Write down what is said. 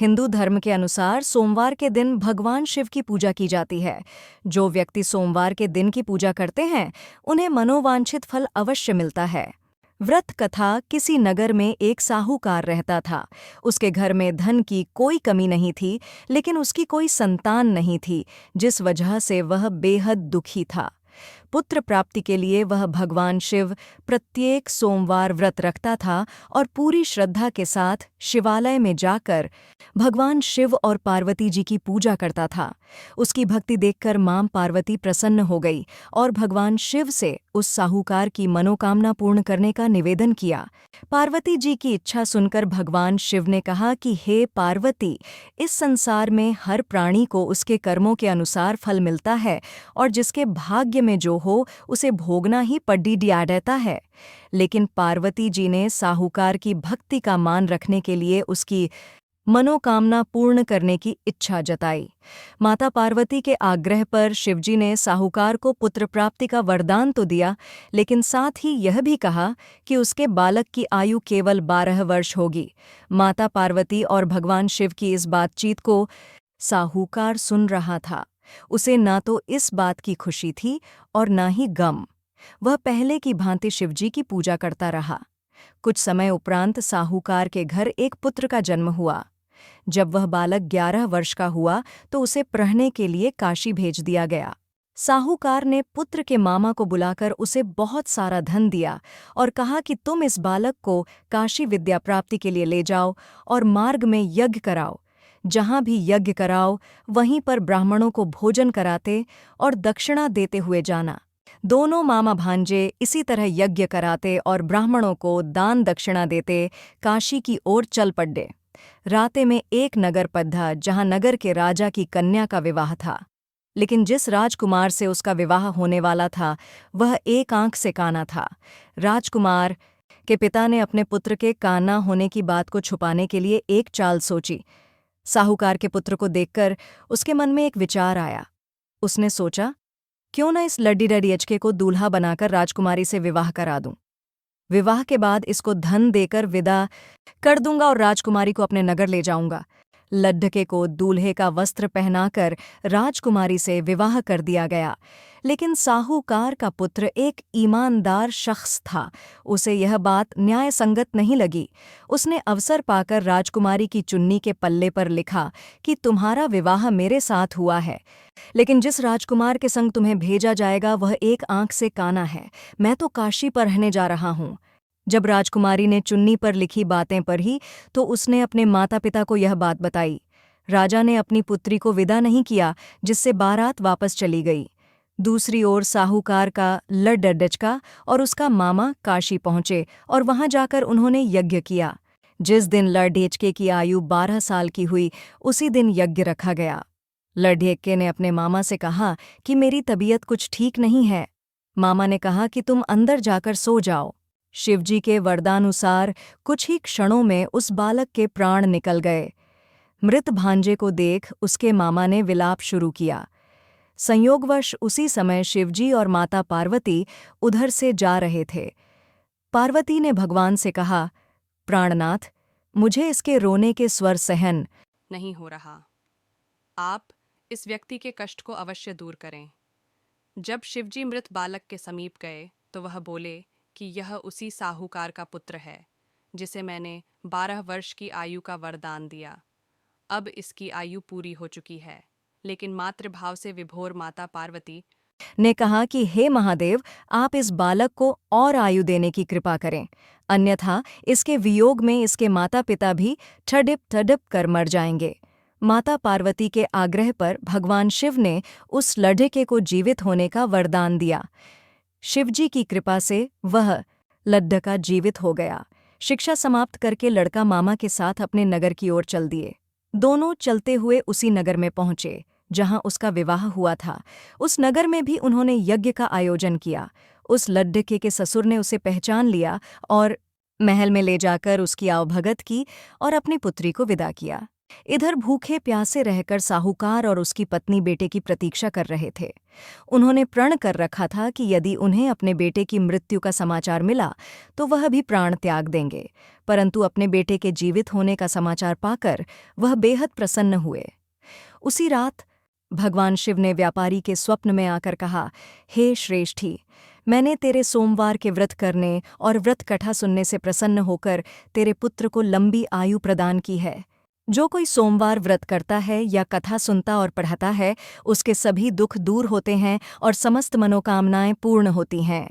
हिंदू धर्म के अनुसार सोमवार के दिन भगवान शिव की पूजा की जाती है। जो व्यक्ति सोमवार के दिन की पूजा करते हैं उन्हें मनोवांछित फल अवश्य मिलता है। व्रत कथा। किसी नगर में एक साहूकार रहता था। उसके घर में धन की कोई कमी नहीं थी, लेकिन उसकी कोई संतान नहीं थी, जिस वजह से वह बेहद दुखी था। पुत्र प्राप्ति के लिए वह भगवान शिव प्रत्येक सोमवार व्रत रखता था और पूरी श्रद्धा के साथ शिवालय में जाकर भगवान शिव और पार्वती जी की पूजा करता था। उसकी भक्ति देखकर मां पार्वती प्रसन्न हो गई और भगवान शिव से उस साहूकार की मनोकामना पूर्ण करने का निवेदन किया। पार्वती जी की इच्छा सुनकर भगवान शिव ने कहा कि हे पार्वती, इस संसार में हर प्राणी को उसके कर्मों के अनुसार फल मिलता है और जिसके भाग्य में जो हो उसे भोगना ही पड्डी रहता है। लेकिन पार्वती जी ने साहूकार की भक्ति का मान रखने के लिए उसकी मनोकामना पूर्ण करने की इच्छा जताई। माता पार्वती के आग्रह पर शिवजी ने साहूकार को पुत्र प्राप्ति का वरदान तो दिया, लेकिन साथ ही यह भी कहा कि उसके बालक की आयु केवल 12 वर्ष होगी। माता पार्वती और भगवान शिव की इस बातचीत को साहूकार सुन रहा था। उसे ना तो इस बात की खुशी थी और ना ही गम। वह पहले की भांति शिवजी की पूजा करता रहा। कुछ समय उपरांत साहूकार के घर एक पुत्र का जन्म हुआ। जब वह बालक 11 वर्ष का हुआ तो उसे पढ़ने के लिए काशी भेज दिया गया। साहूकार ने पुत्र के मामा को बुलाकर उसे बहुत सारा धन दिया और कहा कि तुम इस बालक को काशी विद्या प्राप्ति के लिए ले जाओ और मार्ग में यज्ञ कराओ। जहां भी यज्ञ कराओ वहीं पर ब्राह्मणों को भोजन कराते और दक्षिणा देते हुए जाना। दोनों मामा भांजे इसी तरह यज्ञ कराते और ब्राह्मणों को दान दक्षिणा देते काशी की ओर चल पड़े। राते में एक नगर पद्धा जहां नगर के राजा की कन्या का विवाह था, लेकिन जिस राजकुमार से उसका विवाह होने वाला था वह एक आंख से काना था। राजकुमार के पिता ने अपने पुत्र के काना होने की बात को छुपाने के लिए एक चाल सोची। साहूकार के पुत्र को देखकर उसके मन में एक विचार आया। उसने सोचा, क्यों न इस लड्डी को दूल्हा बनाकर राजकुमारी से विवाह करा दूं। विवाह के बाद इसको धन देकर विदा कर दूंगा और राजकुमारी को अपने नगर ले जाऊंगा। लड्ढके को दूल्हे का वस्त्र पहनाकर राजकुमारी से विवाह कर दिया गया। लेकिन साहूकार का पुत्र एक ईमानदार शख्स था। उसे यह बात न्याय संगत नहीं लगी। उसने अवसर पाकर राजकुमारी की चुन्नी के पल्ले पर लिखा कि तुम्हारा विवाह मेरे साथ हुआ है, लेकिन जिस राजकुमार के संग तुम्हें भेजा जाएगा वह एक आंख से काना है। मैं तो काशी पर रहने जा रहा हूँ। जब राजकुमारी ने चुन्नी पर लिखी बातें पढ़ी तो उसने अपने माता पिता को यह बात बताई। राजा ने अपनी पुत्री को विदा नहीं किया, जिससे बारात वापस चली गई। दूसरी ओर साहूकार का लड्डका और उसका मामा काशी पहुंचे और वहां जाकर उन्होंने यज्ञ किया। जिस दिन लड्ढेचके की आयु 12 साल की हुई उसी दिन यज्ञ रखा गया। लड्ढेके ने अपने मामा से कहा कि मेरी तबीयत कुछ ठीक नहीं है। मामा ने कहा कि तुम अंदर जाकर सो जाओ। शिवजी के वरदानुसार कुछ ही क्षणों में उस बालक के प्राण निकल गए। मृत भांजे को देख उसके मामा ने विलाप शुरू किया। संयोगवश उसी समय शिवजी और माता पार्वती उधर से जा रहे थे। पार्वती ने भगवान से कहा, प्राणनाथ, मुझे इसके रोने के स्वर सहन नहीं हो रहा। आप इस व्यक्ति के कष्ट को अवश्य दूर करें। जब शिवजी मृत बालक के समीप गए तो वह बोले कि यह उसी साहूकार का पुत्र है जिसे मैंने 12 वर्ष की आयु का वरदान दिया। अब इसकी आयु पूरी हो चुकी है, लेकिन मातृभाव से विभोर माता पार्वती ने कहा कि हे महादेव, आप इस बालक को और आयु देने की कृपा करें, अन्यथा इसके वियोग में इसके माता पिता भी ठडिप कर मर जाएंगे। माता पार्वती के आग्रह पर भगवान शिव ने उस लड्ढके को जीवित होने का वरदान दिया। शिवजी की कृपा से वह लड्ढका जीवित हो गया। शिक्षा समाप्त करके लड़का मामा के साथ अपने नगर की ओर चल दिए। दोनों चलते हुए उसी नगर में पहुंचे जहां उसका विवाह हुआ था। उस नगर में भी उन्होंने यज्ञ का आयोजन किया। उस लड्ढके के ससुर ने उसे पहचान लिया और महल में ले जाकर उसकी आवभगत की और अपनी पुत्री को विदा किया। इधर भूखे प्यासे रहकर साहूकार और उसकी पत्नी बेटे की प्रतीक्षा कर रहे थे। उन्होंने प्रण कर रखा था कि यदि उन्हें अपने बेटे की मृत्यु का समाचार मिला तो वह भी प्राण त्याग देंगे, परंतु अपने बेटे के जीवित होने का समाचार पाकर वह बेहद प्रसन्न हुए। उसी रात भगवान शिव ने व्यापारी के स्वप्न में आकर कहा, हे श्रेष्ठी, मैंने तेरे सोमवार के व्रत करने और व्रत कथा सुनने से प्रसन्न होकर तेरे पुत्र को लंबी आयु प्रदान की है। जो कोई सोमवार व्रत करता है या कथा सुनता और पढ़ता है, उसके सभी दुख दूर होते हैं और समस्त मनोकामनाएं पूर्ण होती हैं।